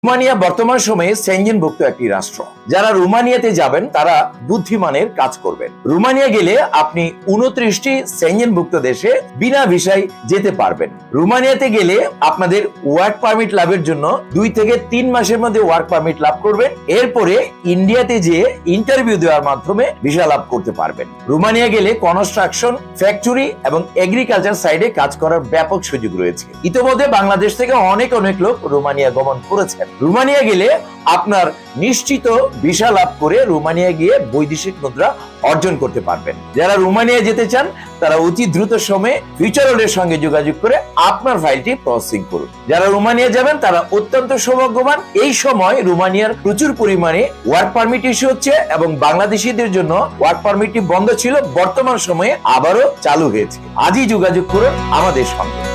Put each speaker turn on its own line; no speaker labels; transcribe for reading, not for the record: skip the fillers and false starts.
Romania বর্তমান সময়ে সেনজেনভুক্ত একটি রাষ্ট্র। যারা রোমানিয়াতে যাবেন তারা বুদ্ধিমানের কাজ করবেন। রোমানিয়া গেলে আপনি 29টি সেনজেনভুক্ত দেশে বিনা ভিসায় যেতে পারবেন। রোমানিয়াতে গেলে আপনাদের ওয়ার্ক পারমিট লাভের জন্য 2 থেকে 3 মাসের মধ্যে ওয়ার্ক পারমিট লাভ করবেন। এরপরে ইন্ডিয়াতে যেয়ে ইন্টারভিউ দেওয়ার মাধ্যমে ভিসা লাভ করতে পারবেন। রোমানিয়া গেলে কনস্ট্রাকশন, ফ্যাক্টরি এবং এগ্রিকালচার সাইডে কাজ করার ব্যাপক সুযোগ রয়েছে। ইতিমধ্যে বাংলাদেশ থেকে অনেক লোক রোমানিয়া গমন করেছেন। রোমানিয়া গেলে আপনার নিশ্চিত ভিসা লাভ করে রোমানিয়া গিয়ে বৈদেশিক মুদ্রা অর্জন করতে পারবেন। যারা রোমানিয়া যেতে চান তারা অতি দ্রুত সময়ে ফিউচারওয়ার্ল্ডের সঙ্গে যোগাযোগ করে আপনার ফাইলটি প্রসেসিং করুন। যারা রোমানিয়া যাবেন তারা অত্যন্ত সৌভাগ্যবান। এই সময় রোমানিয়ার প্রচুর পরিমাণে ওয়ার্ক পারমিট ইস্যু হচ্ছে এবং বাংলাদেশিদের জন্য ওয়ার্ক পারমিটটি বন্ধ ছিল, বর্তমান সময়ে আবারও চালু হয়েছে। আজই যোগাযোগ করুন আমাদের সঙ্গে।